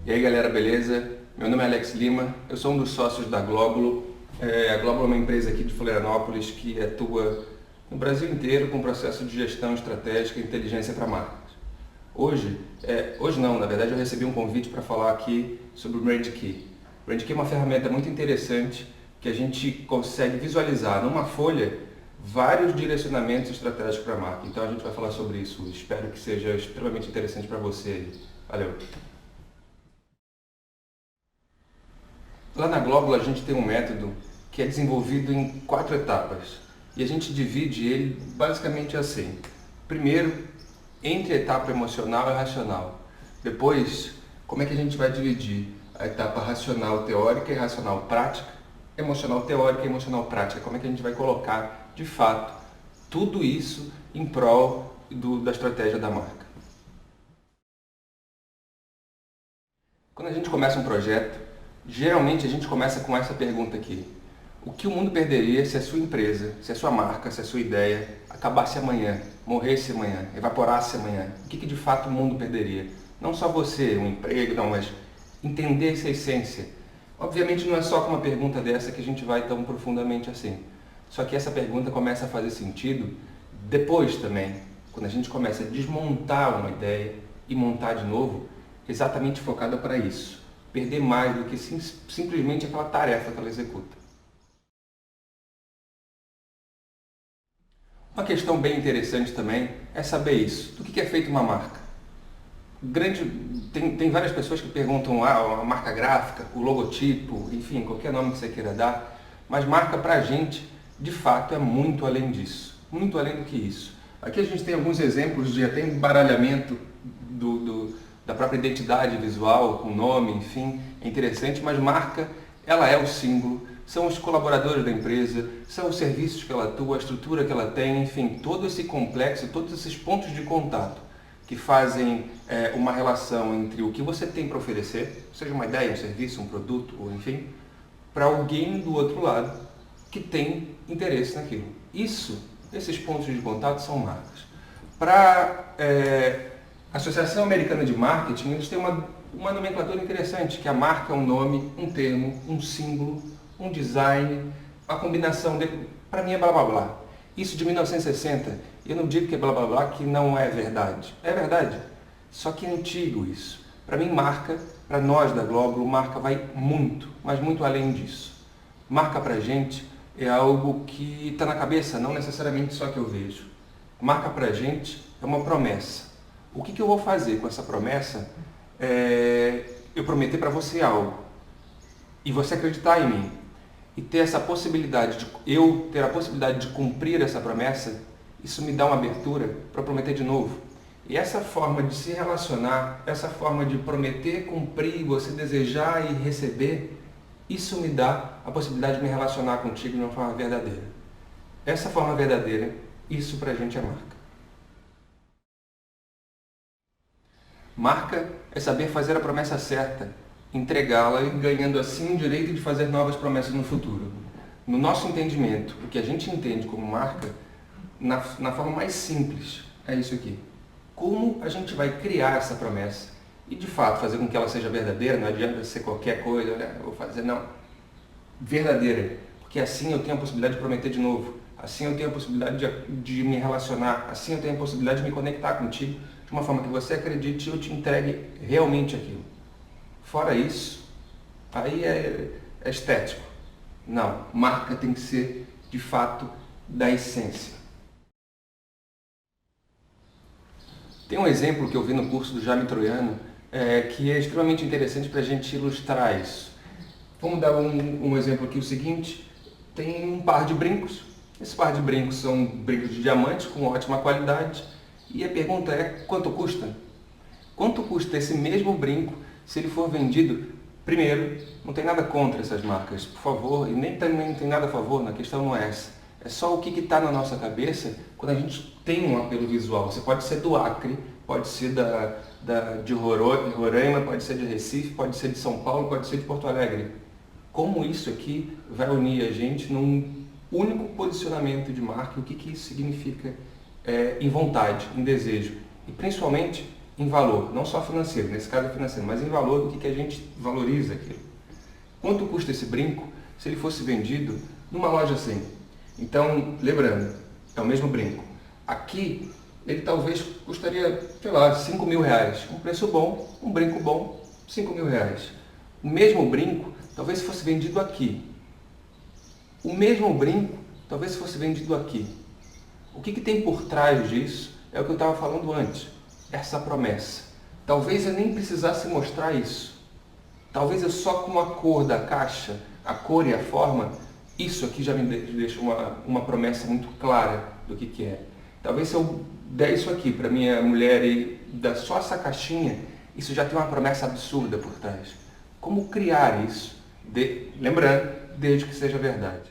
E aí galera, beleza? Meu nome é Alex Lima, eu sou um dos sócios da Glóbulo. A Glóbulo é uma empresa aqui de Florianópolis que atua no Brasil inteiro com processo de gestão estratégica e inteligência para marcas. Hoje não, na verdade eu recebi um convite para falar aqui sobre o Brand Key. O Brand Key é uma ferramenta muito interessante que a gente consegue visualizar numa folha vários direcionamentos estratégicos para a marca. Então a gente vai falar sobre isso. Espero que seja extremamente interessante para você. Valeu! Lá na Glóbulo a gente tem um método que é desenvolvido em 4 etapas e a gente divide ele basicamente assim. Primeiro, entre a etapa emocional e racional. Depois, como é que a gente vai dividir a etapa racional teórica e racional prática, emocional teórica e emocional prática. Como é que a gente vai colocar, de fato, tudo isso em prol da estratégia da marca. Quando a gente começa um projeto, geralmente a gente começa com essa pergunta aqui. O que o mundo perderia se a sua empresa, se a sua marca, se a sua ideia acabasse amanhã, morresse amanhã, evaporasse amanhã? O que de fato o mundo perderia? Não só você, um emprego, não, mas entender essa essência. Obviamente não é só com uma pergunta dessa que a gente vai tão profundamente assim. Só que essa pergunta começa a fazer sentido depois também, quando a gente começa a desmontar uma ideia e montar de novo, exatamente focada para isso. Perder mais do que simplesmente aquela tarefa que ela executa. Uma questão bem interessante também é saber isso. Do que é feita uma marca? Tem várias pessoas que perguntam a marca gráfica, o logotipo, enfim, qualquer nome que você queira dar, mas marca pra gente, de fato, é muito além disso. Muito além do que isso. Aqui a gente tem alguns exemplos de até embaralhamento da própria identidade visual, com nome, enfim, é interessante, mas marca, ela é o símbolo, são os colaboradores da empresa, são os serviços que ela atua, a estrutura que ela tem, enfim, todo esse complexo, todos esses pontos de contato que fazem uma relação entre o que você tem para oferecer, seja uma ideia, um serviço, um produto, ou enfim, para alguém do outro lado que tem interesse naquilo. Esses pontos de contato são marcas. Para a Associação Americana de Marketing, eles têm uma nomenclatura interessante, que a marca é um nome, um termo, um símbolo, um design, a combinação dele, para mim é blá blá blá. Isso de 1960, eu não digo que é blá blá blá, que não é verdade. É verdade, só que é antigo isso. Para mim, marca, para nós da Glóbulo, marca vai muito, mas muito além disso. Marca para a gente é algo que está na cabeça, não necessariamente só que eu vejo. Marca para a gente é uma promessa. O que eu vou fazer com essa promessa é eu prometer para você algo e você acreditar em mim e ter essa possibilidade eu ter a possibilidade de cumprir essa promessa. Isso me dá uma abertura para prometer de novo. E essa forma de se relacionar, essa forma de prometer, cumprir, você desejar e receber, isso me dá a possibilidade de me relacionar contigo de uma forma verdadeira. Essa forma verdadeira, isso pra gente é marca. Marca é saber fazer a promessa certa, entregá-la e ganhando assim o direito de fazer novas promessas no futuro. No nosso entendimento, o que a gente entende como marca, na forma mais simples, é isso aqui. Como a gente vai criar essa promessa e de fato fazer com que ela seja verdadeira, não adianta ser qualquer coisa, né? Vou fazer, não. Verdadeira, porque assim eu tenho a possibilidade de prometer de novo, assim eu tenho a possibilidade de me relacionar, assim eu tenho a possibilidade de me conectar contigo de uma forma que você acredite e eu te entregue realmente aquilo. Fora isso, aí é estético. Não, marca tem que ser de fato da essência. Tem um exemplo que eu vi no curso do Jaime Troiano que é extremamente interessante para a gente ilustrar isso. Vamos dar um exemplo aqui, o seguinte, tem um par de brincos, esse par de brincos são brincos de diamante com ótima qualidade e a pergunta é, quanto custa? Quanto custa esse mesmo brinco se ele for vendido? Primeiro, não tem nada contra essas marcas, por favor, e nem também tem nada a favor, a questão não é essa. É só o que está na nossa cabeça quando a gente tem um apelo visual. Você pode ser do Acre, pode ser de Roraima, pode ser de Recife, pode ser de São Paulo, pode ser de Porto Alegre. Como isso aqui vai unir a gente num único posicionamento de marca, o que isso significa em vontade, em desejo. E principalmente em valor, não só financeiro, nesse caso é financeiro, mas em valor do que a gente valoriza aquilo. Quanto custa esse brinco se ele fosse vendido numa loja assim? Então, lembrando, é o mesmo brinco. Aqui, ele talvez custaria, sei lá, 5 mil reais. Um preço bom, um brinco bom, 5 mil reais. O mesmo brinco, talvez fosse vendido aqui. O mesmo brinco, talvez fosse vendido aqui. O que tem por trás disso é o que eu estava falando antes. Essa promessa. Talvez eu nem precisasse mostrar isso. Talvez eu só com a cor da caixa, a cor e a forma, isso aqui já me deixa uma promessa muito clara do que é. Talvez se eu der isso aqui para minha mulher e dar só essa caixinha, isso já tem uma promessa absurda por trás. Como criar isso? Lembrando, desde que seja verdade.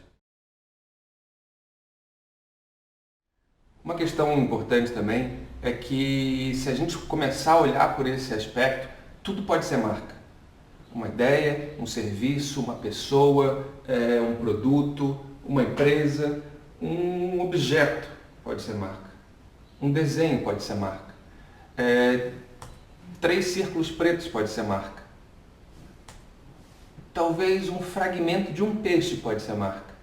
Uma questão importante também é que se a gente começar a olhar por esse aspecto, tudo pode ser marca. Uma ideia, um serviço, uma pessoa, um produto, uma empresa, um objeto pode ser marca. Um desenho pode ser marca. 3 círculos pretos pode ser marca. Talvez um fragmento de um peixe pode ser marca.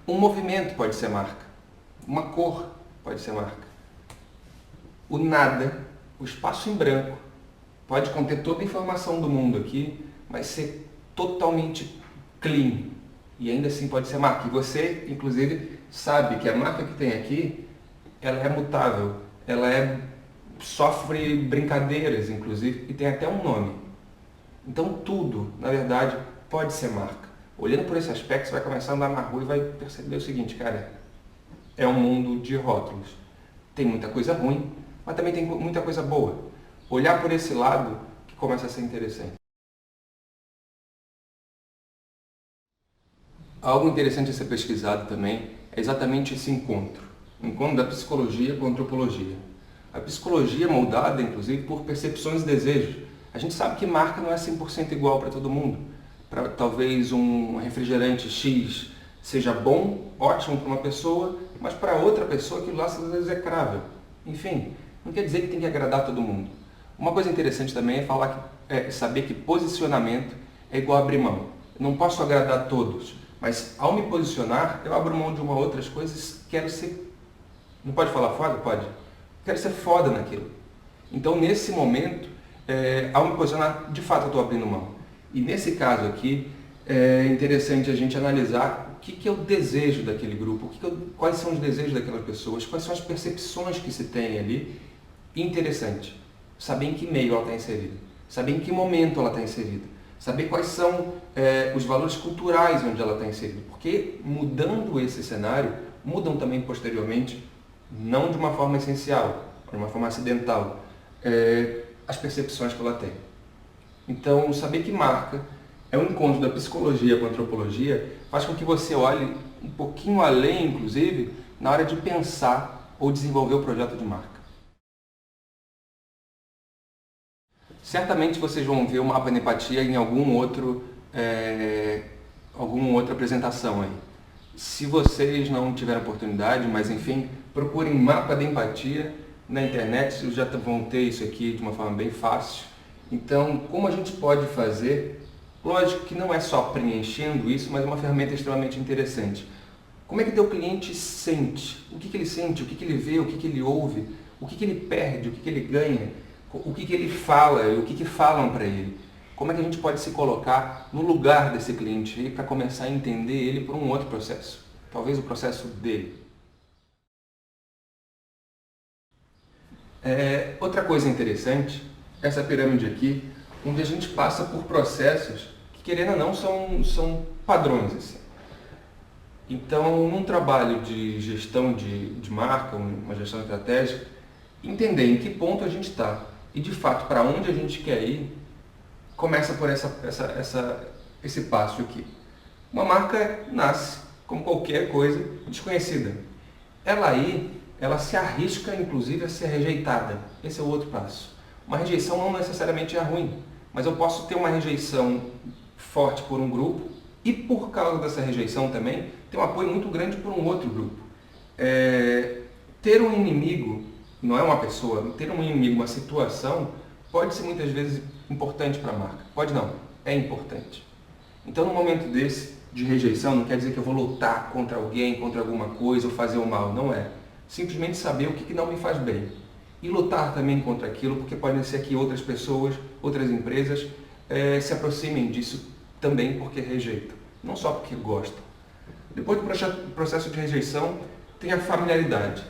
Um movimento pode ser marca. Uma cor pode ser marca. O nada, o espaço em branco, pode conter toda a informação do mundo aqui, mas ser totalmente clean. E ainda assim pode ser marca. E você, inclusive, sabe que a marca que tem aqui, ela é mutável. Ela sofre brincadeiras, inclusive, e tem até um nome. Então tudo, na verdade, pode ser marca. Olhando por esse aspecto, você vai começar a andar na rua e vai perceber o seguinte, cara, é um mundo de rótulos. Tem muita coisa ruim, mas também tem muita coisa boa. Olhar por esse lado que começa a ser interessante. Algo interessante a ser pesquisado também é exatamente esse encontro. O encontro da psicologia com a antropologia. A psicologia é moldada, inclusive, por percepções e desejos. A gente sabe que marca não é 100% igual para todo mundo. Talvez um refrigerante X seja bom, ótimo para uma pessoa, mas para outra pessoa aquilo lá às vezes é crável. Enfim, não quer dizer que tem que agradar todo mundo. Uma coisa interessante também é saber que posicionamento é igual a abrir mão. Eu não posso agradar a todos, mas ao me posicionar, eu abro mão de uma outras coisas, quero ser... Não pode falar foda? Pode. Quero ser foda naquilo. Então, nesse momento, ao me posicionar, de fato eu estou abrindo mão. E nesse caso aqui, é interessante a gente analisar o que é o desejo daquele grupo, quais são os desejos daquelas pessoas, quais são as percepções que se tem ali. E interessante, saber em que meio ela está inserida, saber em que momento ela está inserida, saber quais são os valores culturais onde ela está inserida. Porque mudando esse cenário, mudam também posteriormente, não de uma forma essencial, de uma forma acidental, as percepções que ela tem. Então, saber que marca é um encontro da psicologia com a antropologia faz com que você olhe um pouquinho além, inclusive, na hora de pensar ou desenvolver o projeto de marca. Certamente vocês vão ver o mapa da empatia em alguma outra apresentação aí. Se vocês não tiverem oportunidade, mas enfim, procurem mapa da empatia na internet, vocês já vão ter isso aqui de uma forma bem fácil. Então, como a gente pode fazer? Lógico que não é só preenchendo isso, mas é uma ferramenta extremamente interessante. Como é que teu cliente sente? O que ele sente? O que ele vê? O que ele ouve? O que ele perde? O que ele ganha? O que ele fala? E o que falam para ele? Como é que a gente pode se colocar no lugar desse cliente aí para começar a entender ele por um outro processo? Talvez o processo dele. Outra coisa interessante, essa pirâmide aqui, onde a gente passa por processos que, querendo ou não, são padrões. Assim. Então, num trabalho de gestão de marca, uma gestão estratégica, entender em que ponto a gente está e, de fato, para onde a gente quer ir, começa por esse passo aqui. Uma marca nasce, como qualquer coisa, desconhecida. Ela se arrisca, inclusive, a ser rejeitada. Esse é o outro passo. Uma rejeição não necessariamente é ruim, mas eu posso ter uma rejeição forte por um grupo e, por causa dessa rejeição também, ter um apoio muito grande por um outro grupo. Ter um inimigo não é uma pessoa, ter um inimigo, uma situação, pode ser muitas vezes importante para a marca. Pode não, é importante. Então, no momento desse, de rejeição, não quer dizer que eu vou lutar contra alguém, contra alguma coisa ou fazer o mal, não é. Simplesmente saber o que não me faz bem. E lutar também contra aquilo, porque pode ser que outras pessoas, outras empresas se aproximem disso também porque rejeitam, não só porque gostam. Depois do processo de rejeição, tem a familiaridade.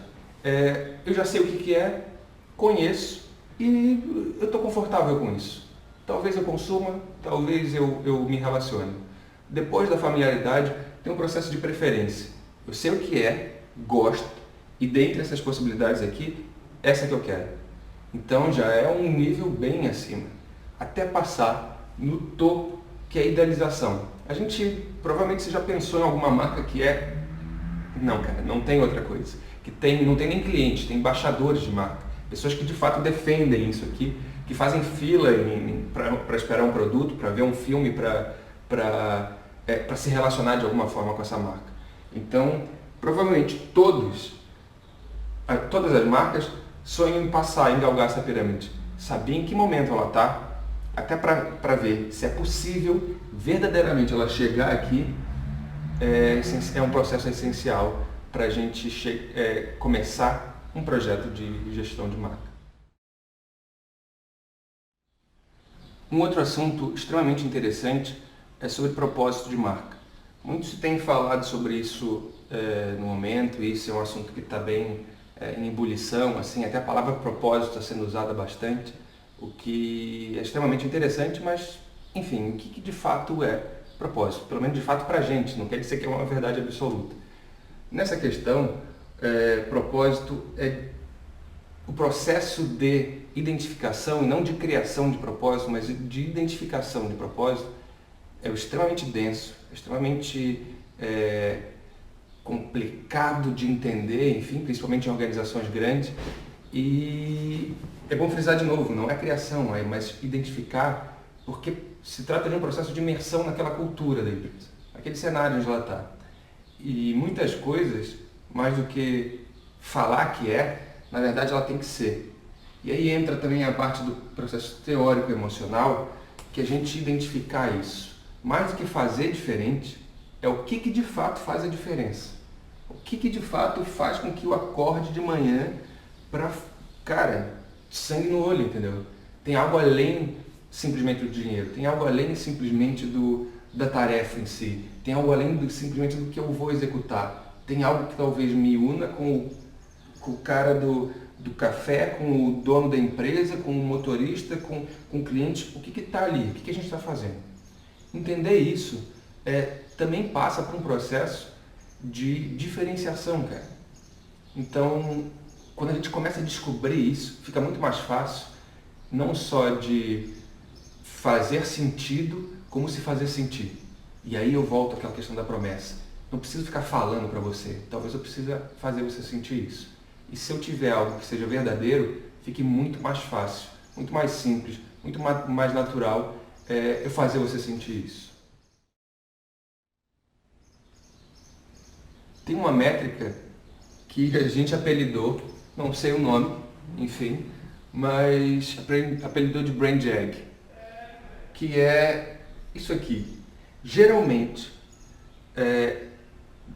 Eu já sei o que é, conheço e eu estou confortável com isso. Talvez eu consuma, talvez eu me relacione. Depois da familiaridade, tem um processo de preferência. Eu sei o que é, gosto, e dentre essas possibilidades aqui, essa que eu quero. Então já é um nível bem acima, até passar no topo, que é a idealização. A gente, provavelmente você já pensou em alguma marca que é... Não, cara, não tem outra coisa. Não tem nem clientes, tem embaixadores de marca. Pessoas que de fato defendem isso aqui, que fazem fila para esperar um produto, para ver um filme, para se relacionar de alguma forma com essa marca. Então, provavelmente todas as marcas sonham em passar, em galgar essa pirâmide. Saber em que momento ela está, até para ver se é possível verdadeiramente ela chegar aqui, é um processo essencial para a gente começar um projeto de gestão de marca. Um outro assunto extremamente interessante é sobre propósito de marca. Muito se tem falado sobre isso no momento, e isso é um assunto que está bem em ebulição, assim, até a palavra propósito está sendo usada bastante, o que é extremamente interessante, mas, enfim, o que de fato é propósito? Pelo menos de fato para a gente, não quer dizer que é uma verdade absoluta. Nessa questão, propósito é o processo de identificação, e não de criação de propósito, mas de identificação de propósito, é extremamente denso, extremamente complicado de entender, enfim, principalmente em organizações grandes. E é bom frisar de novo, não é criação, mas identificar, porque se trata de um processo de imersão naquela cultura da empresa, aquele cenário onde ela está. E muitas coisas, mais do que falar que na verdade ela tem que ser. E aí entra também a parte do processo teórico emocional, que a gente identificar isso. Mais do que fazer diferente, é o que de fato faz a diferença. O que de fato faz com que eu acorde de manhã para, cara, sangue no olho, entendeu? Tem algo além simplesmente do dinheiro, tem algo além simplesmente da tarefa em si, tem algo além simplesmente do que eu vou executar. Tem algo que talvez me una com o cara do café, com o dono da empresa, com o motorista, com o cliente. O que está ali? O que a gente está fazendo? Entender isso também passa por um processo de diferenciação, cara. Então, quando a gente começa a descobrir isso, fica muito mais fácil, não só de fazer sentido, como se fazer sentir. E aí eu volto àquela questão da promessa. Não preciso ficar falando para você, talvez eu precise fazer você sentir isso. E se eu tiver algo que seja verdadeiro, fique muito mais fácil, muito mais simples, muito mais natural eu fazer você sentir isso. Tem uma métrica que a gente apelidou, não sei o nome, enfim, mas apelidou de Brain Jag, que é isso aqui. Geralmente,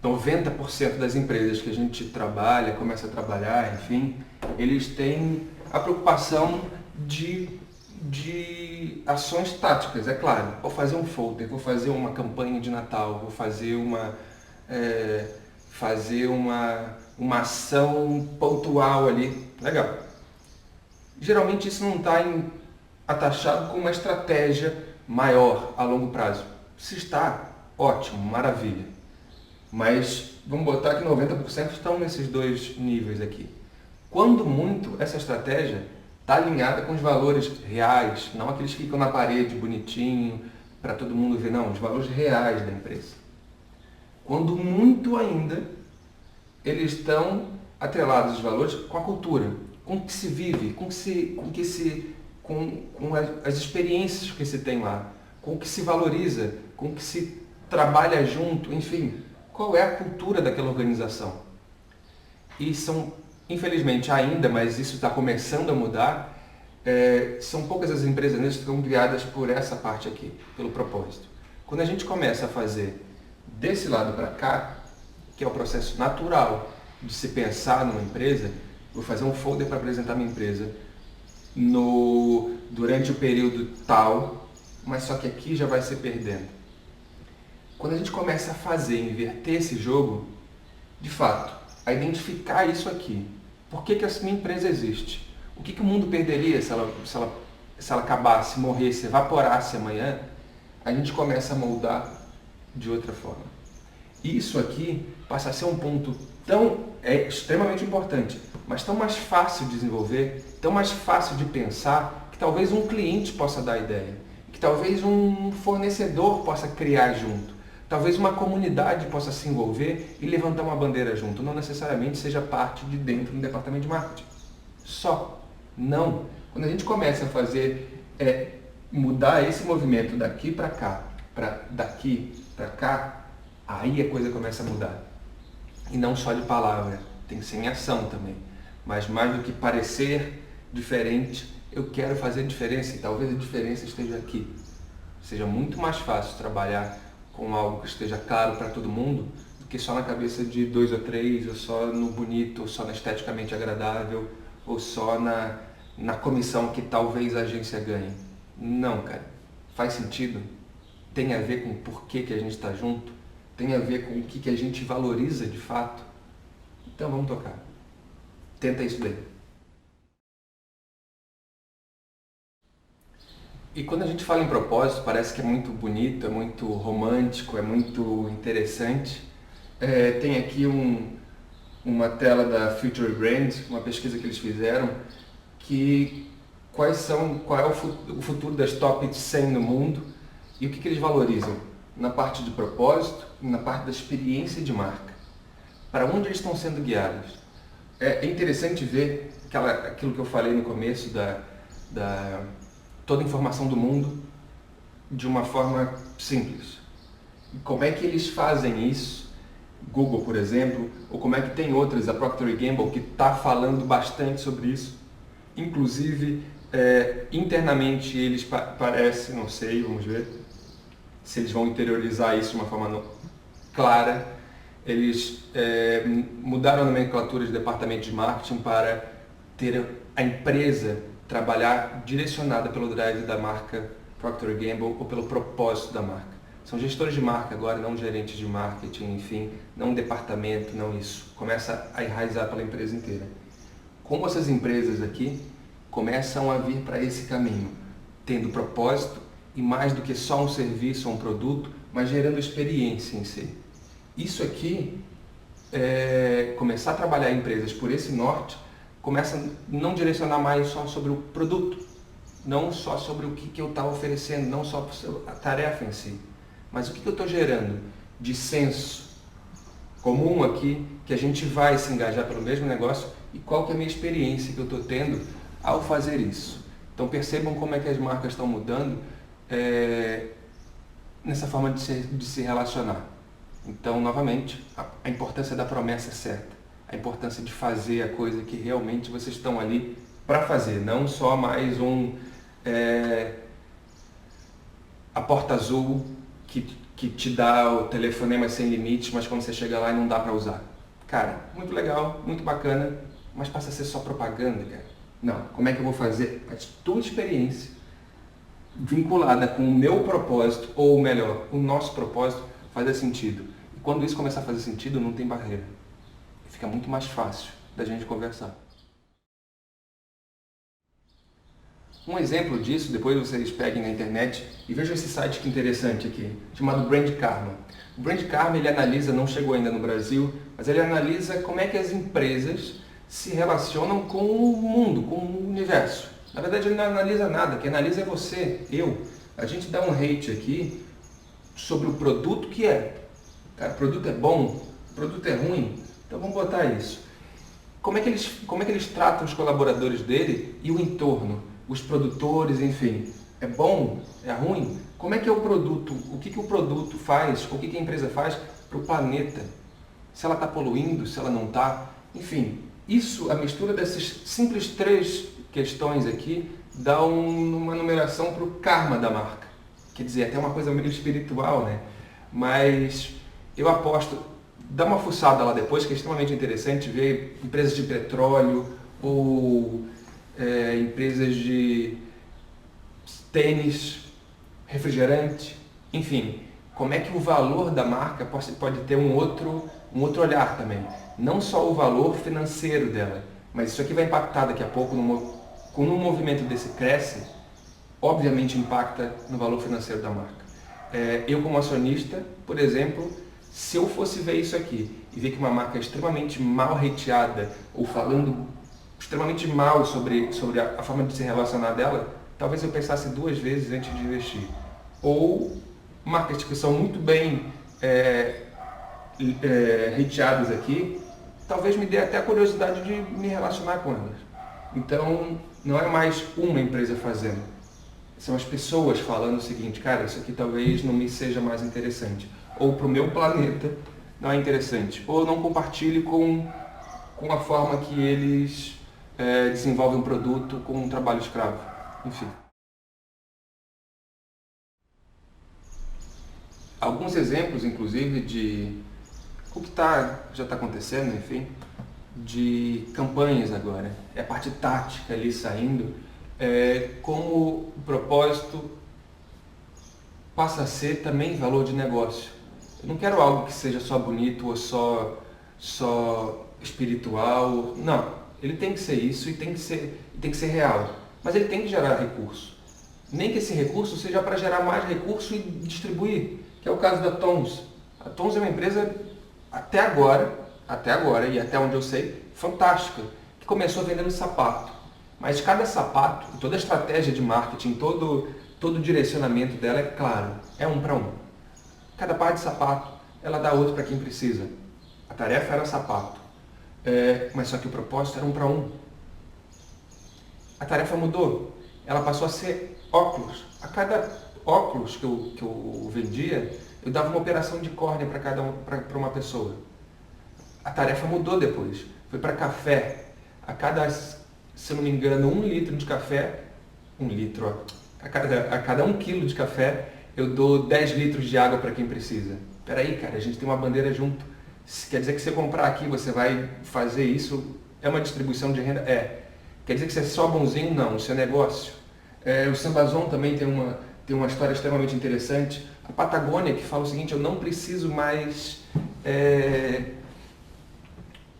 90% das empresas que a gente trabalha, começa a trabalhar, enfim, eles têm a preocupação de ações táticas, é claro. Vou fazer um folder, vou fazer uma campanha de Natal, vou fazer uma ação pontual ali. Legal. Geralmente isso não está atachado com uma estratégia maior a longo prazo. Se está, ótimo, maravilha. Mas vamos botar que 90% estão nesses dois níveis aqui. Quando muito, essa estratégia está alinhada com os valores reais, não aqueles que ficam na parede bonitinho para todo mundo ver, não, os valores reais da empresa. Quando muito ainda, eles estão atrelados, os valores, com a cultura, com o que se vive, com as experiências que se tem lá, com o que se valoriza, com o que se trabalha junto, enfim, qual é a cultura daquela organização. E são infelizmente ainda, mas isso está começando a mudar, são poucas as empresas que estão guiadas por essa parte aqui, pelo propósito. Quando a gente começa a fazer desse lado para cá, que é o processo natural de se pensar numa empresa, vou fazer um folder para apresentar minha empresa durante o período tal, mas só que aqui já vai se perdendo. Quando a gente começa a fazer, inverter esse jogo, de fato, a identificar isso aqui, por que essa minha empresa existe? O que o mundo perderia se ela acabasse, morresse, evaporasse amanhã? A gente começa a moldar de outra forma. Isso aqui passa a ser um ponto extremamente importante, mas tão mais fácil de desenvolver, tão mais fácil de pensar, que talvez um cliente possa dar ideia, que talvez um fornecedor possa criar junto, talvez uma comunidade possa se envolver e levantar uma bandeira junto, não necessariamente seja parte de dentro do departamento de marketing. Só. Não. Quando a gente começa a fazer, mudar esse movimento daqui para cá, daqui para cá, aí a coisa começa a mudar. E não só de palavra, tem que ser em ação também. Mas mais do que parecer diferente, eu quero fazer diferença e talvez a diferença esteja aqui. Seja muito mais fácil trabalhar com algo que esteja claro para todo mundo do que só na cabeça de 2 ou 3, ou só no bonito, ou só na esteticamente agradável, ou só na comissão que talvez a agência ganhe. Não, cara. Faz sentido? Tem a ver com o porquê que a gente está junto? Tem a ver com o que a gente valoriza de fato? Então vamos tocar. Tenta isso daí. E quando a gente fala em propósito, parece que é muito bonito, é muito romântico, é muito interessante. Tem aqui uma tela da Future Brand, uma pesquisa que eles fizeram, qual é o futuro das top 100 no mundo e o que eles valorizam na parte de propósito e na parte da experiência de marca. Para onde eles estão sendo guiados? É interessante ver aquilo que eu falei no começo toda a informação do mundo de uma forma simples. E como é que eles fazem isso? Google, por exemplo, ou como é que tem outras, a Procter & Gamble, que está falando bastante sobre isso. Inclusive, internamente eles parecem, não sei, vamos ver se eles vão interiorizar isso de uma forma clara. Eles mudaram a nomenclatura de departamento de marketing para ter a empresa trabalhar direcionada pelo drive da marca Procter & Gamble ou pelo propósito da marca. São gestores de marca agora, não gerentes de marketing, enfim, não um departamento, não isso. Começa a enraizar pela empresa inteira. Como essas empresas aqui começam a vir para esse caminho, tendo propósito e mais do que só um serviço ou um produto, mas gerando experiência em si. Isso aqui, começar a trabalhar empresas por esse norte, começa a não direcionar mais só sobre o produto, não só sobre o que eu estava oferecendo, não só a tarefa em si, mas o que eu estou gerando de senso comum aqui, que a gente vai se engajar pelo mesmo negócio e qual que é a minha experiência que eu estou tendo ao fazer isso. Então percebam como é que as marcas estão mudando nessa forma de se relacionar. Então, novamente, a importância da promessa certa. A importância de fazer a coisa que realmente vocês estão ali para fazer, não só mais a porta azul que te dá o telefonema sem limites, mas quando você chega lá não dá para usar. Cara, muito legal, muito bacana, mas passa a ser só propaganda, cara. Não, como é que eu vou fazer a tua experiência vinculada com o meu propósito, ou melhor, o nosso propósito, fazer sentido. E quando isso começar a fazer sentido, não tem barreira. Fica muito mais fácil da gente conversar. Um exemplo disso, depois vocês peguem na internet e vejam esse site que interessante aqui, chamado Brand Karma. O Brand Karma, ele analisa, não chegou ainda no Brasil, mas ele analisa como é que as empresas se relacionam com o mundo, com o universo. Na verdade, ele não analisa nada, quem analisa é você, eu. A gente dá um hate aqui sobre o produto que é. Cara, o produto é bom, o produto é ruim, então vamos botar isso. Como é que eles tratam os colaboradores dele e o entorno, os produtores, enfim. É bom? É ruim? Como é que é o produto? O que o produto faz? O que a empresa faz para o planeta? Se ela está poluindo, se ela não está? Enfim, Isso, a mistura dessas simples três questões aqui, dá uma numeração para o karma da marca. Quer dizer, até uma coisa meio espiritual, né? Mas eu aposto, dá uma fuçada lá depois, que é extremamente interessante ver empresas de petróleo ou empresas de tênis, refrigerante, enfim, como é que o valor da marca pode ter um outro olhar também. Não só o valor financeiro dela, mas isso aqui vai impactar daqui a pouco, quando um movimento desse cresce, obviamente impacta no valor financeiro da marca. Eu como acionista, por exemplo, se eu fosse ver isso aqui e ver que uma marca é extremamente mal rateada ou falando extremamente mal sobre a forma de se relacionar dela, talvez eu pensasse duas vezes antes de investir. Ou marcas que são muito bem rateadas aqui, talvez me dê até a curiosidade de me relacionar com elas. Então, não é mais uma empresa fazendo. São as pessoas falando o seguinte, cara, isso aqui talvez não me seja mais interessante. Ou para o meu planeta não é interessante. Ou eu não compartilhe com a forma que eles desenvolvem um produto com um trabalho escravo. Enfim. Alguns exemplos, inclusive, de o que já está acontecendo, enfim, de campanhas agora. É a parte tática ali saindo, como o propósito passa a ser também valor de negócio. Eu não quero algo que seja só bonito ou só espiritual. Não, ele tem que ser isso e tem que ser real. Mas ele tem que gerar recurso. Nem que esse recurso seja para gerar mais recurso e distribuir, que é o caso da Tons. A Tons é uma empresa, até agora, e até onde eu sei, fantástica, que começou vendendo sapato. Mas cada sapato, toda a estratégia de marketing, todo o direcionamento dela é claro, é um para um. Cada par de sapato, ela dá outro para quem precisa. A tarefa era sapato, mas só que o propósito era um para um. A tarefa mudou, ela passou a ser óculos. A cada óculos que eu vendia, eu dava uma operação de córnea para uma pessoa. A tarefa mudou depois, foi para café. A cada, se eu não me engano, 1 litro de café, 1 litro, ó, a cada 1 quilo de café, eu dou 10 litros de água para quem precisa. Peraí, cara, a gente tem uma bandeira junto. Quer dizer que você comprar aqui, você vai fazer isso? É uma distribuição de renda? Quer dizer que você é só bonzinho? Não, isso é negócio. O Sambazon também tem uma história extremamente interessante. A Patagônia, que fala o seguinte, eu não preciso mais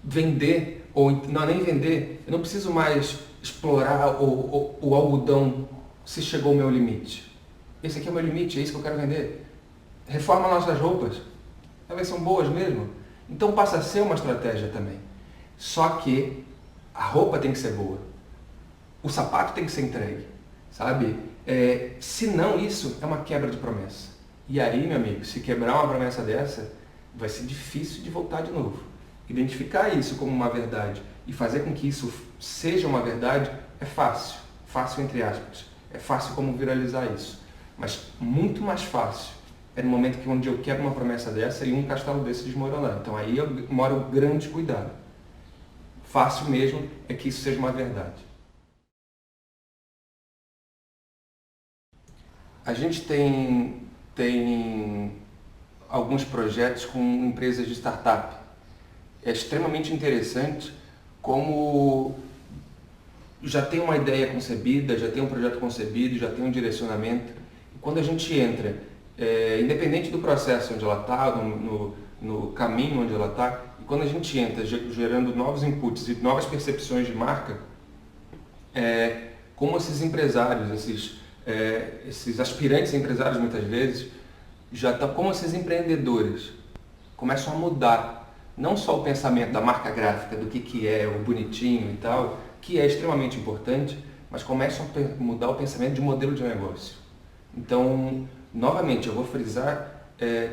vender, ou não, nem vender, eu não preciso mais explorar o algodão se chegou o meu limite. Esse aqui é o meu limite, é isso que eu quero vender. Reforma nossas roupas, elas são boas mesmo. Então passa a ser uma estratégia também. Só que a roupa tem que ser boa. O sapato tem que ser entregue, sabe? Se não, isso é uma quebra de promessa. E aí, meu amigo, se quebrar uma promessa dessa, vai ser difícil de voltar de novo. Identificar isso como uma verdade e fazer com que isso seja uma verdade é fácil. Fácil entre aspas. É fácil como viralizar isso. Mas muito mais fácil é no momento onde eu quebro uma promessa dessa e um castelo desse desmoronar. Então aí mora o grande cuidado. Fácil mesmo é que isso seja uma verdade. A gente tem alguns projetos com empresas de startup. É extremamente interessante como já tem uma ideia concebida, já tem um projeto concebido, já tem um direcionamento. E quando a gente entra, independente do processo onde ela está, no caminho onde ela está, e quando a gente entra gerando novos inputs e novas percepções de marca, como esses empresários, esses aspirantes empresários muitas vezes, como esses empreendedores começam a mudar não só o pensamento da marca gráfica, do que é o bonitinho e tal, que é extremamente importante, mas começam a mudar o pensamento de modelo de negócio. Então, novamente, eu vou frisar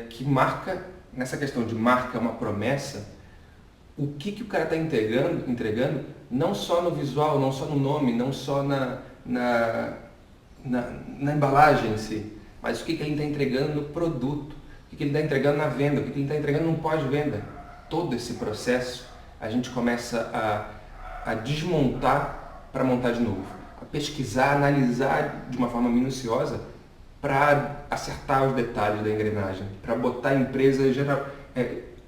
que marca, nessa questão de marca é uma promessa, o que o cara está entregando, não só no visual, não só no nome, não só na embalagem em si, mas o que ele está entregando no produto, o que ele está entregando na venda, o que ele está entregando no pós-venda. Todo esse processo a gente começa a desmontar para montar de novo, a pesquisar, analisar de uma forma minuciosa para acertar os detalhes da engrenagem, para botar a empresa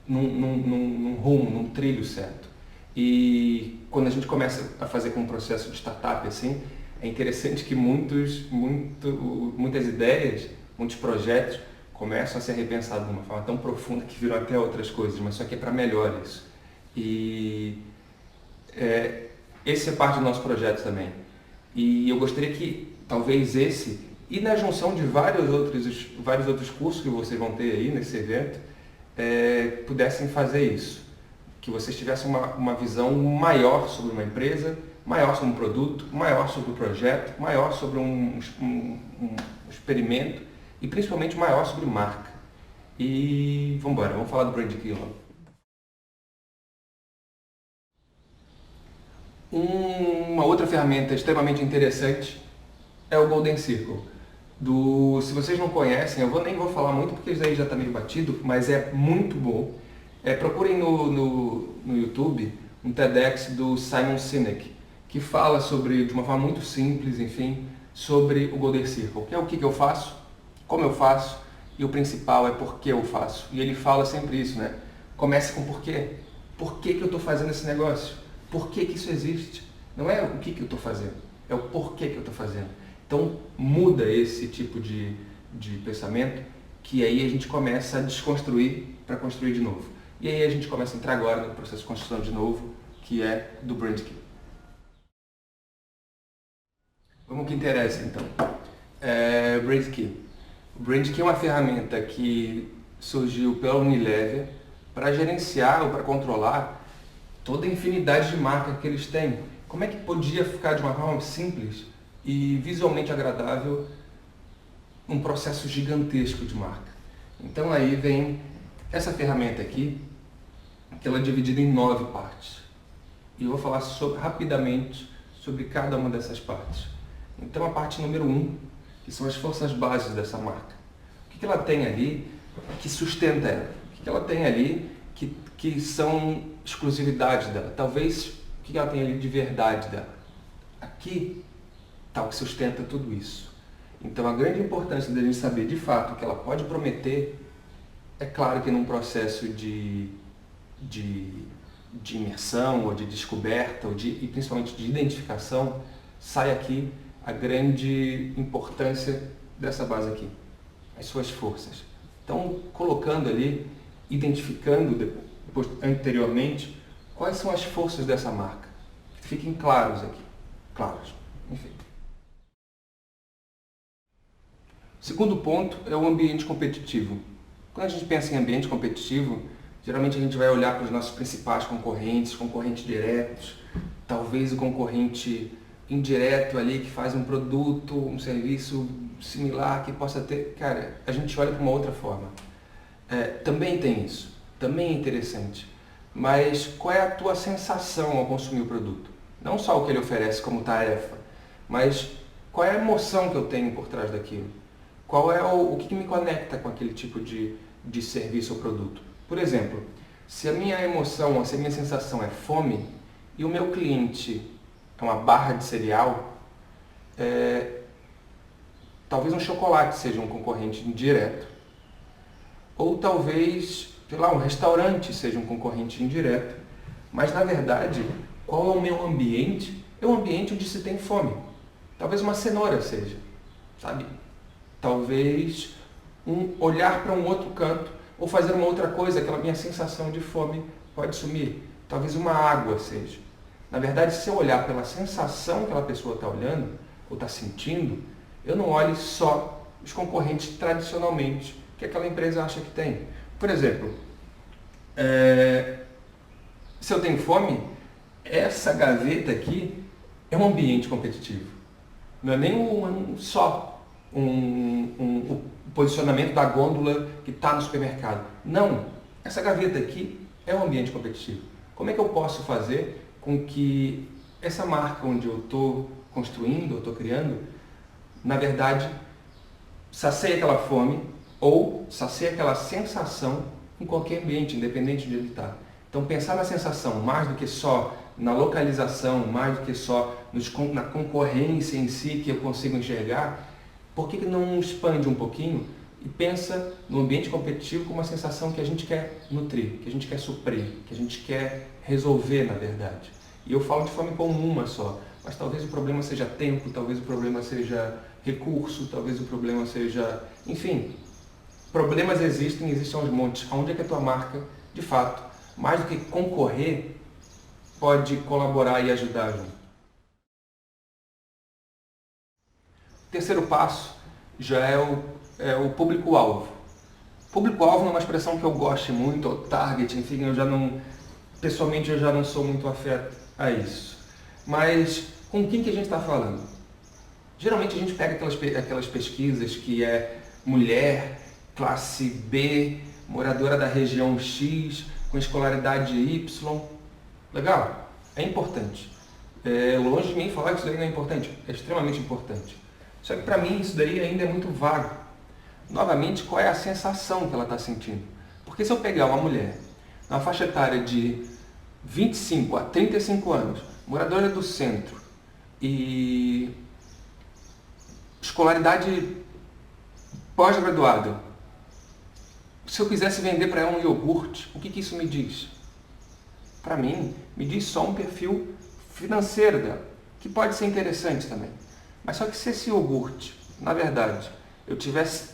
num rumo, num trilho certo. E quando a gente começa a fazer com um processo de startup assim, é interessante que muitas ideias, muitos projetos começam a ser repensados de uma forma tão profunda que viram até outras coisas, mas só que é para melhor isso. E esse é parte do nosso projeto também. E eu gostaria que talvez esse, e na junção de vários outros cursos que vocês vão ter aí nesse evento, pudessem fazer isso. Que vocês tivessem uma visão maior sobre uma empresa, maior sobre um produto, maior sobre o projeto, maior sobre um experimento e principalmente maior sobre marca. E vamos embora, vamos falar do Brand Key. Uma outra ferramenta extremamente interessante é o Golden Circle. Se vocês não conhecem, eu nem vou falar muito porque isso aí já está meio batido, mas é muito bom. Procurem no YouTube um TEDx do Simon Sinek, que fala de uma forma muito simples, enfim, sobre o Golden Circle, que é o que eu faço, como eu faço, e o principal é por que eu faço. E ele fala sempre isso, né? Comece com por quê. Por que eu estou fazendo esse negócio? Por que isso existe? Não é o que eu estou fazendo, é o porquê que eu estou fazendo. Então muda esse tipo de pensamento, que aí a gente começa a desconstruir para construir de novo. E aí a gente começa a entrar agora no processo de construção de novo, que é do Brand Key. Vamos ao que interessa então. Brand Key. O Brand Key é uma ferramenta que surgiu pela Unilever para gerenciar ou para controlar toda a infinidade de marcas que eles têm. Como é que podia ficar de uma forma simples e visualmente agradável um processo gigantesco de marca? Então aí vem essa ferramenta aqui, que ela é dividida em 9 partes. E eu vou falar rapidamente sobre cada uma dessas partes. Então a parte número 1, que são as forças bases dessa marca. O que ela tem ali que sustenta ela? O que ela tem ali que são exclusividades dela? Talvez o que ela tem ali de verdade dela? Aqui está o que sustenta tudo isso. Então a grande importância da gente saber de fato o que ela pode prometer, é claro que num processo de imersão, ou de descoberta, e principalmente de identificação, sai aqui a grande importância dessa base aqui, as suas forças. Então, colocando ali, identificando anteriormente, quais são as forças dessa marca. Que fiquem claros aqui. Claros. Enfim. O segundo ponto é o ambiente competitivo. Quando a gente pensa em ambiente competitivo, geralmente a gente vai olhar para os nossos principais concorrentes diretos, talvez o concorrente indireto ali que faz um produto, um serviço similar que possa ter... Cara, a gente olha para uma outra forma. Também tem isso, também é interessante. Mas qual é a tua sensação ao consumir o produto? Não só o que ele oferece como tarefa, mas qual é a emoção que eu tenho por trás daquilo? Qual é o que me conecta com aquele tipo de serviço ou produto? Por exemplo, se a minha emoção, se a minha sensação é fome e o meu cliente é uma barra de cereal, talvez um chocolate seja um concorrente indireto. Ou talvez, sei lá, um restaurante seja um concorrente indireto. Mas, na verdade, qual é o meu ambiente? É um ambiente onde se tem fome. Talvez uma cenoura seja, sabe? Talvez olhar para um outro canto ou fazer uma outra coisa, aquela minha sensação de fome pode sumir. Talvez uma água seja. Na verdade, se eu olhar pela sensação que aquela pessoa está olhando ou está sentindo, eu não olho só os concorrentes tradicionalmente que aquela empresa acha que tem. Por exemplo, se eu tenho fome, essa gaveta aqui é um ambiente competitivo. Não é nem só o posicionamento da gôndola que está no supermercado. Não, essa gaveta aqui é um ambiente competitivo. Como é que eu posso fazer com que essa marca onde eu estou construindo, eu estou criando, na verdade, sacie aquela fome ou sacie aquela sensação em qualquer ambiente, independente de onde ele está. Então, pensar na sensação mais do que só na localização, mais do que só na concorrência em si que eu consigo enxergar, por que não expande um pouquinho e pensa no ambiente competitivo com uma sensação que a gente quer nutrir, que a gente quer suprir, que a gente quer resolver, na verdade. E eu falo de fome como uma só, mas talvez o problema seja tempo, talvez o problema seja recurso, talvez o problema seja... Enfim, problemas existem aos montes. Onde é que a tua marca, de fato, mais do que concorrer, pode colaborar e ajudar junto? O terceiro passo já é o público-alvo. Público-alvo é uma expressão que eu gosto muito, ou target, enfim, pessoalmente eu já não sou muito afeto a isso. Mas com quem que a gente está falando? Geralmente a gente pega aquelas pesquisas que é mulher, classe B, moradora da região X, com escolaridade Y. Legal? É importante. Longe de mim falar que isso daí não é importante. É extremamente importante. Só que para mim isso daí ainda é muito vago. Novamente, qual é a sensação que ela está sentindo? Porque se eu pegar uma mulher na faixa etária de 25 a 35 anos, moradora do centro e escolaridade pós-graduada, se eu quisesse vender para ela um iogurte, o que isso me diz? Para mim, me diz só um perfil financeiro dela, que pode ser interessante também. Mas só que se esse iogurte, na verdade, eu tivesse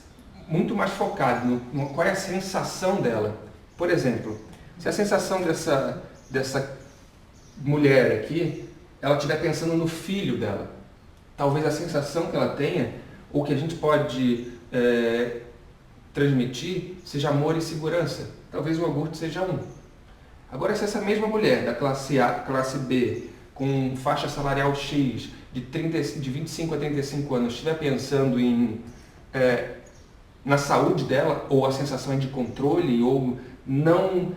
muito mais focado no qual é a sensação dela. Por exemplo, se a sensação dessa mulher aqui, ela estiver pensando no filho dela, talvez a sensação que ela tenha, ou que a gente pode transmitir, seja amor e segurança. Talvez o iogurte seja um. Agora, se essa mesma mulher da classe A, classe B, com faixa salarial X, de 25 a 35 anos, estiver pensando na saúde dela, ou a sensação é de controle, ou não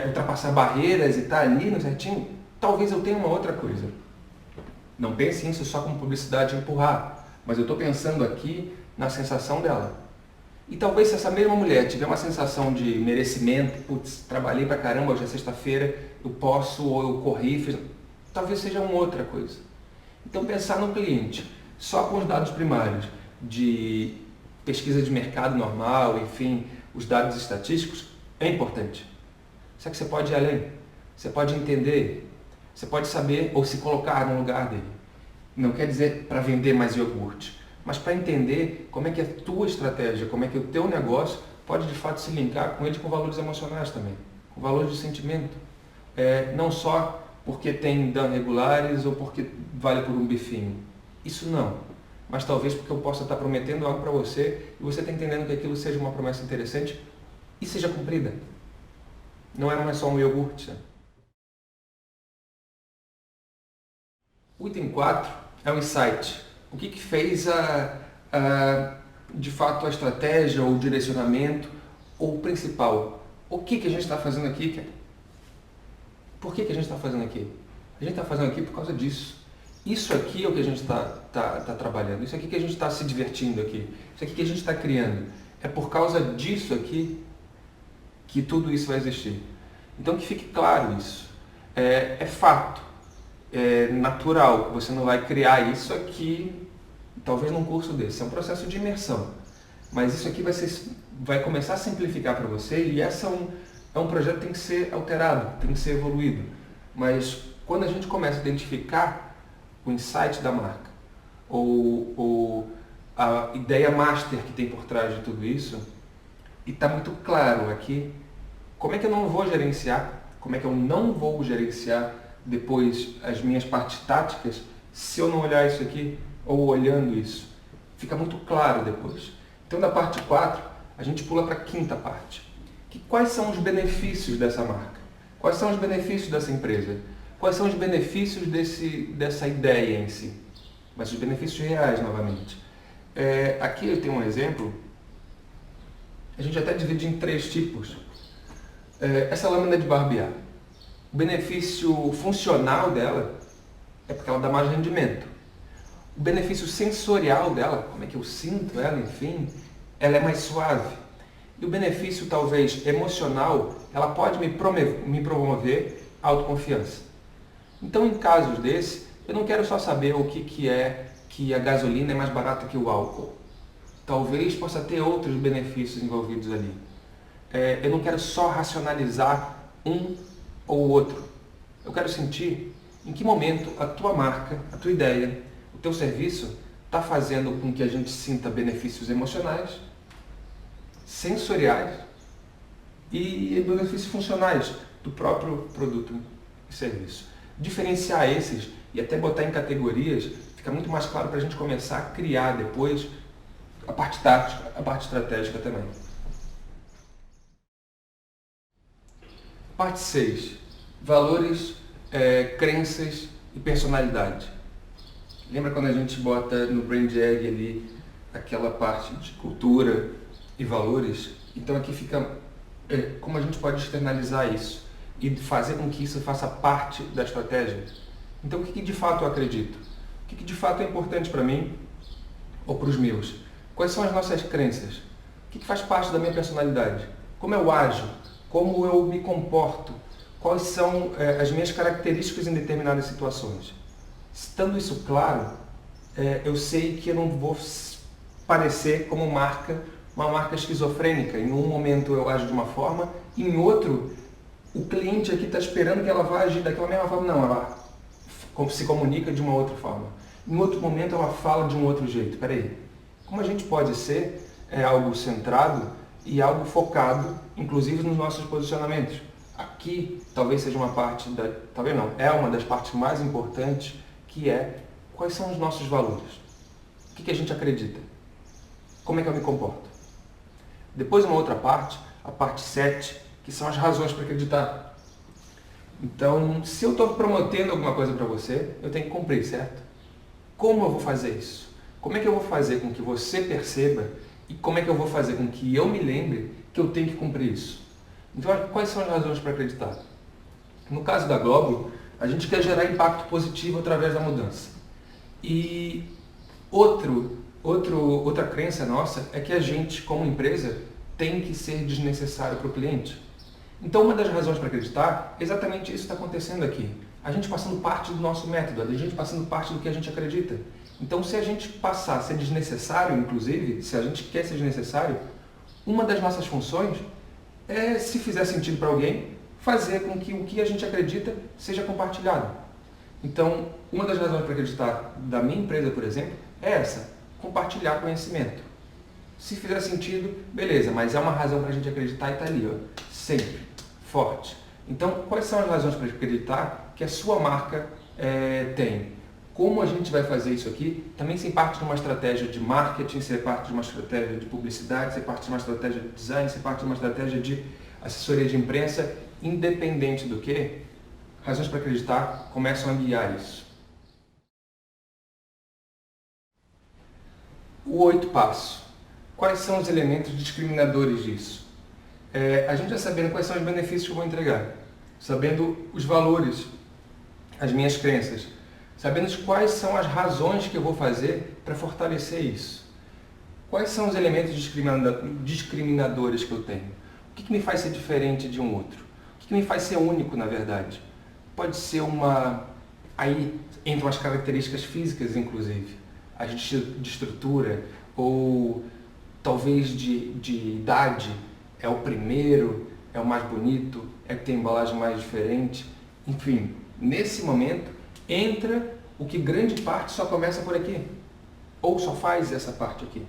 ultrapassar barreiras e estar ali no certinho, talvez eu tenha uma outra coisa. Não pense nisso só como publicidade empurrar, mas eu estou pensando aqui na sensação dela. E talvez se essa mesma mulher tiver uma sensação de merecimento, putz, trabalhei pra caramba, hoje é sexta-feira, eu posso, ou eu corri, talvez seja uma outra coisa. Então pensar no cliente só com os dados primários de pesquisa de mercado normal, enfim, os dados estatísticos, é importante. Só que você pode ir além, você pode entender, você pode saber ou se colocar no lugar dele. Não quer dizer para vender mais iogurte, mas para entender como é que a tua estratégia, como é que o teu negócio pode de fato se linkar com ele, com valores emocionais também, com valores de sentimento. Não só porque tem danos regulares ou porque vale por um bifinho. Isso não. Mas talvez porque eu possa estar prometendo algo para você e você está entendendo que aquilo seja uma promessa interessante e seja cumprida. Não é só um iogurte. O item 4 é um insight. O que fez de fato a estratégia ou o direcionamento ou o principal? O que a gente está fazendo aqui? Por que a gente está fazendo aqui? A gente está fazendo aqui por causa disso. Isso aqui é o que a gente está trabalhando. Isso aqui que a gente está se divertindo aqui. Isso aqui que a gente está criando. É por causa disso aqui que tudo isso vai existir. Então que fique claro isso. É fato. É natural que você não vai criar isso aqui, talvez num curso desse. É um processo de imersão. Mas isso aqui vai começar a simplificar para você e essa é um projeto que tem que ser alterado, tem que ser evoluído. Mas quando a gente começa a identificar o insight da marca, ou a ideia master que tem por trás de tudo isso, e está muito claro aqui, como é que eu não vou gerenciar, como é que eu não vou gerenciar depois as minhas partes táticas, se eu não olhar isso aqui, ou olhando isso. Fica muito claro depois. Então, da parte 4, a gente pula para a quinta parte. Quais são os benefícios dessa marca? Quais são os benefícios dessa empresa? Quais são os benefícios dessa ideia em si? Mas os benefícios reais, novamente. Aqui eu tenho um exemplo. A gente até divide em 3 tipos. Essa lâmina de barbear. O benefício funcional dela é porque ela dá mais rendimento. O benefício sensorial dela, como é que eu sinto ela, enfim, ela é mais suave. E o benefício, talvez, emocional, ela pode me promover autoconfiança. Então, em casos desse, eu não quero só saber o que é que a gasolina é mais barata que o álcool. Talvez possa ter outros benefícios envolvidos ali. Eu não quero só racionalizar um ou outro. Eu quero sentir em que momento a tua marca, a tua ideia, o teu serviço está fazendo com que a gente sinta benefícios emocionais, sensoriais e benefícios funcionais do próprio produto e serviço. Diferenciar esses e até botar em categorias fica muito mais claro para a gente começar a criar depois a parte tática, a parte estratégica também. Parte 6. Valores, crenças e personalidade. Lembra quando a gente bota no Brand Egg ali aquela parte de cultura e valores? Então aqui fica como a gente pode externalizar isso e fazer com que isso faça parte da estratégia. Então o que de fato eu acredito? O que de fato é importante para mim ou para os meus? Quais são as nossas crenças? O que faz parte da minha personalidade? Como eu ajo? Como eu me comporto? Quais são as minhas características em determinadas situações? Estando isso claro, eu sei que eu não vou parecer como uma marca esquizofrênica. Em um momento eu ajo de uma forma, em outro, o cliente aqui está esperando que ela vá agir daquela mesma forma. Não, ela se comunica de uma outra forma. Em outro momento ela fala de um outro jeito. Peraí, como a gente pode ser algo centrado e algo focado, inclusive nos nossos posicionamentos? Aqui talvez seja uma parte, talvez não, é uma das partes mais importantes, que é quais são os nossos valores. O que a gente acredita? Como é que eu me comporto? Depois uma outra parte, a parte 7, que são as razões para acreditar. Então, se eu estou prometendo alguma coisa para você, eu tenho que cumprir, certo? Como eu vou fazer isso? Como é que eu vou fazer com que você perceba e como é que eu vou fazer com que eu me lembre que eu tenho que cumprir isso? Então, quais são as razões para acreditar? No caso da Globo, a gente quer gerar impacto positivo através da mudança. E outra crença nossa é que a gente, como empresa, tem que ser desnecessário para o cliente. Então, uma das razões para acreditar é exatamente isso que está acontecendo aqui. A gente passando parte do nosso método, a gente passando parte do que a gente acredita. Então, se a gente passar a ser desnecessário, inclusive, se a gente quer ser desnecessário, uma das nossas funções é, se fizer sentido para alguém, fazer com que o que a gente acredita seja compartilhado. Então, uma das razões para acreditar da minha empresa, por exemplo, é essa, compartilhar conhecimento. Se fizer sentido, beleza, mas é uma razão para a gente acreditar e está ali, ó, sempre, forte. Então, quais são as razões para acreditar que a sua marca tem? Como a gente vai fazer isso aqui? Também ser parte de uma estratégia de marketing, ser parte de uma estratégia de publicidade, ser parte de uma estratégia de design, ser parte de uma estratégia de assessoria de imprensa, independente do que, razões para acreditar começam a guiar isso. O 8º passo. Quais são os elementos discriminadores disso? A gente já sabendo quais são os benefícios que eu vou entregar, sabendo os valores, as minhas crenças, sabendo quais são as razões que eu vou fazer para fortalecer isso. Quais são os elementos discriminadores que eu tenho? O que me faz ser diferente de um outro? O que me faz ser único, na verdade? Pode ser aí entram as características físicas, inclusive, as de estrutura, ou talvez de idade, é o primeiro, é o mais bonito, é que tem embalagem mais diferente. Enfim, nesse momento, entra o que grande parte só começa por aqui, ou só faz essa parte aqui.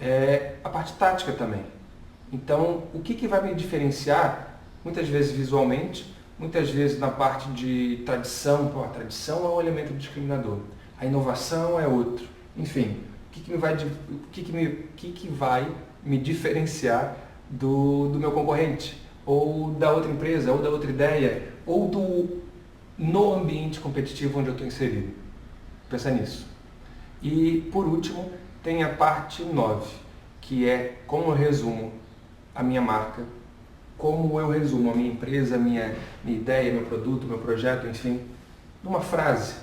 É a parte tática também. Então, o que vai me diferenciar, muitas vezes visualmente, muitas vezes na parte de tradição, a tradição é um elemento discriminador, a inovação é outro. Enfim, o que vai me diferenciar do meu concorrente, ou da outra empresa, ou da outra ideia, ou no ambiente competitivo onde eu estou inserido. Pensa nisso. E, por último, tem a parte 9, que é como eu resumo a minha marca, como eu resumo a minha empresa, a minha ideia, meu produto, meu projeto, enfim, numa frase,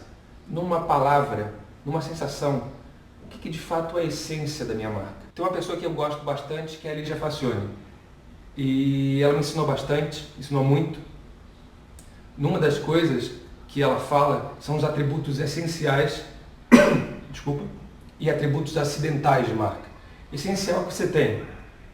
numa palavra, numa sensação. O que de fato é a essência da minha marca? Tem uma pessoa que eu gosto bastante, que é a Lígia Facione. E ela me ensinou bastante, ensinou muito. Numa das coisas que ela fala são os atributos essenciais, desculpa, e atributos acidentais de marca. Essencial que você tem,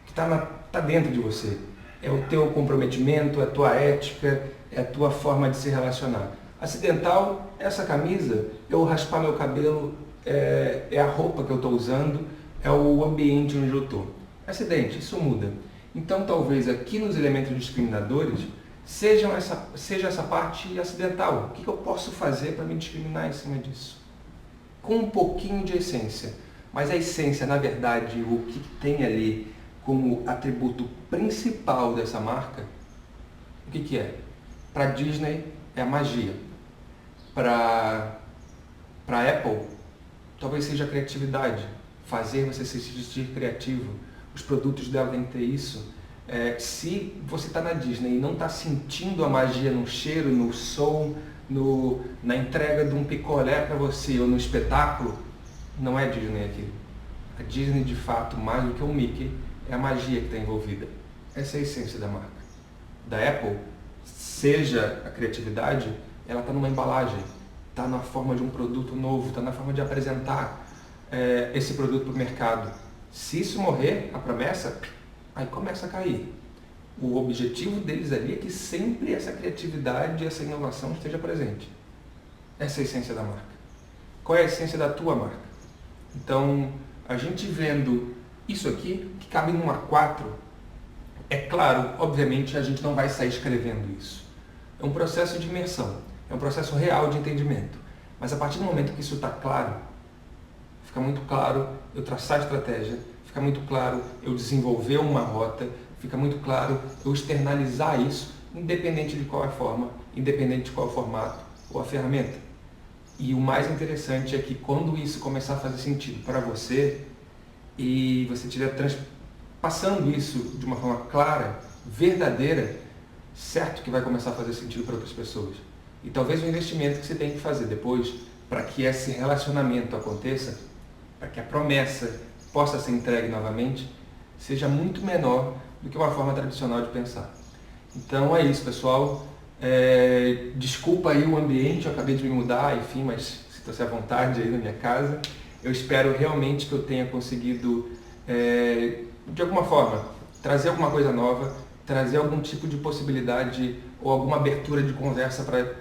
que tá dentro de você, é o teu comprometimento, é a tua ética, é a tua forma de se relacionar. Acidental, essa camisa, eu raspar meu cabelo, é a roupa que eu estou usando, é o ambiente onde eu estou. Acidente, isso muda. Então talvez aqui nos elementos discriminadores seja essa parte acidental. O que eu posso fazer para me discriminar em cima disso? Com um pouquinho de essência. Mas a essência, na verdade, o que tem ali como atributo principal dessa marca, o que é? Para Disney é a magia. Para Apple, talvez seja a criatividade. Fazer você se sentir criativo. Os produtos dela têm que ter isso. Se você está na Disney e não está sentindo a magia no cheiro, no som, na entrega de um picolé para você ou no espetáculo, não é Disney aquilo. A Disney, de fato, mais do que o Mickey, é a magia que está envolvida. Essa é a essência da marca. Da Apple, seja a criatividade, ela está numa embalagem, está na forma de um produto novo, está na forma de apresentar esse produto para o mercado. Se isso morrer, a promessa, aí começa a cair. O objetivo deles ali é que sempre essa criatividade, essa inovação esteja presente. Essa é a essência da marca. Qual é a essência da tua marca? Então, a gente vendo isso aqui, que cabe num A4, é claro, obviamente, a gente não vai sair escrevendo isso. É um processo de imersão, é um processo real de entendimento. Mas a partir do momento que isso está claro, fica muito claro eu traçar a estratégia, fica muito claro eu desenvolver uma rota, fica muito claro eu externalizar isso, independente de qual é a forma, independente de qual é o formato ou a ferramenta. E o mais interessante é que quando isso começar a fazer sentido para você e você estiver passando isso de uma forma clara, verdadeira, certo que vai começar a fazer sentido para outras pessoas. E talvez o investimento que você tem que fazer depois para que esse relacionamento aconteça, para que a promessa possa ser entregue novamente, seja muito menor do que uma forma tradicional de pensar. Então é isso, pessoal. Desculpa aí o ambiente, eu acabei de me mudar, enfim, mas sinta-se à vontade aí na minha casa. Eu espero realmente que eu tenha conseguido, de alguma forma, trazer alguma coisa nova, trazer algum tipo de possibilidade ou alguma abertura de conversa para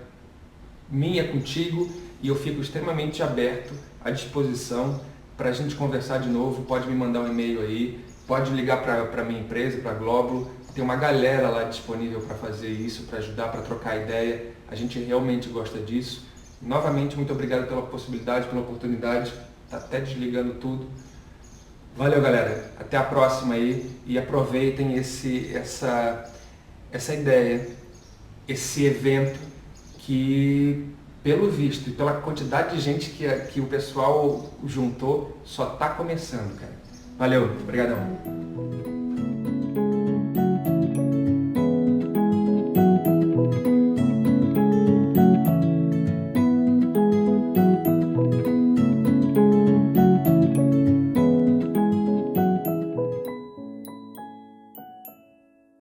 minha contigo, e eu fico extremamente aberto, à disposição para a gente conversar de novo. Pode me mandar um e-mail aí, pode ligar para a minha empresa, para a Glóbulo. Tem uma galera lá disponível para fazer isso, para ajudar, para trocar ideia. A gente realmente gosta disso. Novamente, muito obrigado pela possibilidade, pela oportunidade. Está até desligando tudo. Valeu, galera. Até a próxima aí. E aproveitem essa ideia, esse evento que, pelo visto e pela quantidade de gente que o pessoal juntou, só está começando, cara. Valeu. Obrigadão.